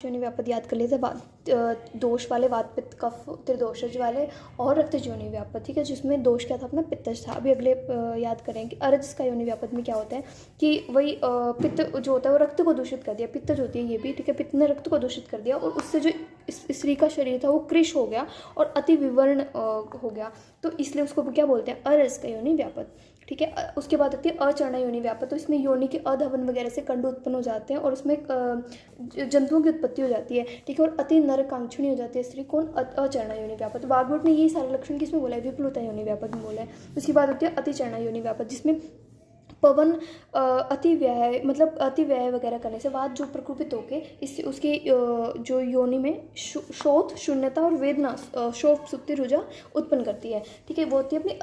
योनि व्यापद याद कर लेते दोष वाले, वात पित्त कफ त्रिदोषज वाले और रक्तज योनि व्यापद, ठीक है, जिसमें दोष क्या था अपना, पित्तज था। अभी अगले याद करेंगे अरज का योनि व्यापद में क्या होता है कि वही पित्त जो होता है वो रक्त को दूषित कर दिया, पित्तज होती है ये भी, ठीक है, पित्त ने रक्त को दूषित कर दिया और उससे जो स्त्री का शरीर था वो कृश हो गया और अति विवर्ण हो गया, तो इसलिए उसको क्या बोलते हैं, अरज का योनि व्यापद, ठीक है। उसके बाद आती है अचरणा योनि व्यापद, तो इसमें योनि के अधवन वगैरह से कंडू उत्पन्न हो जाते हैं और उसमें जंतुओं की उत्पत्ति हो जाती है, ठीक है, और अति नरकांक्षणी हो जाती है स्त्री, कौन, अचरणा योनि व्यापद। वाग्भट ने यही सारे लक्षण किसमें बोला है, विप्लुता योनि व्यापद में बोला है। उसके बाद होती है अतिचरणा योनि व्यापद, जिसमें पवन अति व्यय मतलब अति व्यय वगैरह करने से वात जो प्रकोपित होके इससे उसके जो योनि में शोथ, शून्यता और वेदना, शोभ सुप्ति रुजा उत्पन्न करती है, ठीक है, वो होती है अपनी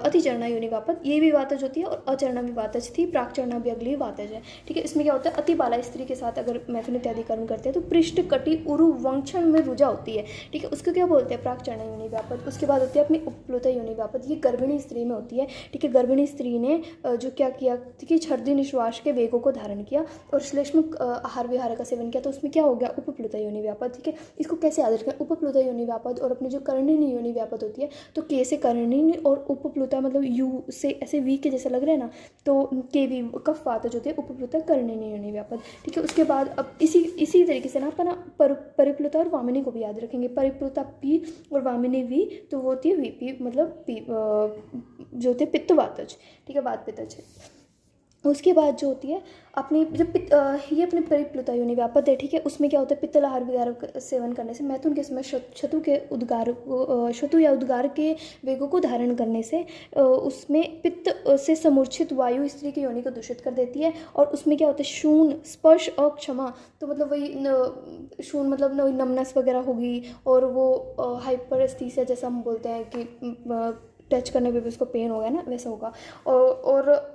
अतिचरणा योनि व्यापद। ये भी वातज होती है और अचरणा भी वातज थी, प्राकचरणा भी अगली वातज है, ठीक है। इसमें क्या होता है, अति बाला स्त्री के साथ अगर मैथुन इत्यादि कर्म करते हैं तो पृष्ठ कटि उरु वंक्षण में रुजा होती है, ठीक है, उसको क्या बोलते हैं, प्राकचरणा योनि व्यापद। उसके बाद होती है अपनी उपप्लुता योनि व्यापद, ये गर्भिणी स्त्री में होती है, ठीक है। गर्भिणी स्त्री ने जो क्या किया कि छर्दी निश्वास के वेगों को धारण किया और श्लेष्म आहार विहार का सेवन किया, तो उसमें क्या हो गया, उपप्लुता योनि व्यापद, ठीक है। इसको कैसे याद रखें, उपप्लुता योनि व्यापद और अपनी जो कर्णिनी योनि व्यापद होती है, तो के से कर्णिनी और उपप्लुता मतलब यू से ऐसे वी के जैसा लग रहा है ना, तो के वी कफ वातज होती है, उपप्लुता कर्णिनी योनि व्यापद, ठीक है। उसके बाद अब इसी तरीके से ना अपना परिप्लुता और वामिनी को भी याद रखेंगे, परिप्लुता पी और वामिनी वी, तो वो होती है वीपी मतलब पी जो होती है पित्त वातज, ठीक है, वात पित्तज है। उसके बाद जो होती है अपनी जब ये अपनी परिप्लुता योनि व्यापद है, ठीक है, उसमें क्या होता है, पित्तल आहार विहार सेवन करने से मैथुन के समय शतु या उद्गार के वेगों को धारण करने से उसमें पित्त से समूर्छित वायु स्त्री की योनि को दूषित कर देती है और उसमें क्या होता है, शून, स्पर्श और क्षमा, तो मतलब वही शून मतलब नमनस वगैरह होगी और वो हाइपरस्थीसिया जैसा हम बोलते हैं कि टच करने पे भी उसको पेन हो गया ना, वैसा होगा। और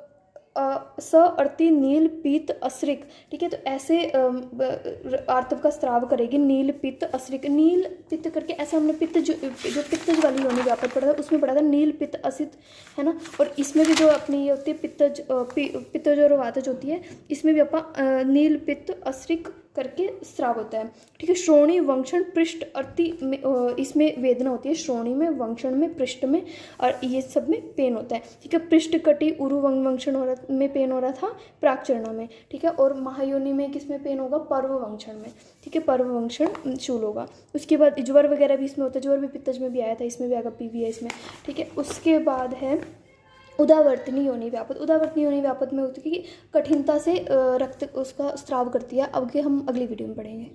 स अर्ति नील पीत असृक, ठीक है, तो ऐसे आर्तव का स्त्राव करेगी, नील पित्त असृक, नील पित्त करके ऐसा हमने पित्त जो पित्तज वाली योनि व्यापद पढ़ा था उसमें पढ़ा था नील पित्त असित, है ना। और इसमें भी जो अपनी ये होती है पित्तज और वातज होती है, इसमें भी अपना नील पित्त असृक करके स्राव होता है, ठीक है। श्रोणी वंक्षण पृष्ठ अर्ति में इसमें वेदना होती है, श्रोणी में, वंक्षण में, पृष्ठ में और ये सब में पेन होता है, ठीक है। पृष्ठ कटि उरु वंक्षण में पेन हो रहा था प्राकचरणा में, ठीक है, और महायोनि में किसमें पेन होगा, पर्व वंक्षण में, ठीक है, पर्व वंक्षण शूल होगा। उसके बाद ज्वर वगैरह भी इसमें होता है, ज्वर भी पित्तज में भी आया था, इसमें भी आएगा, पी भी है इसमें, ठीक है। उसके बाद है उदावर्तनी योनि व्यापद। उदावर्तनी योनि व्यापद में होती है कि कठिनता से रक्त उसका स्राव करती है, अब हम अगली वीडियो में पढ़ेंगे।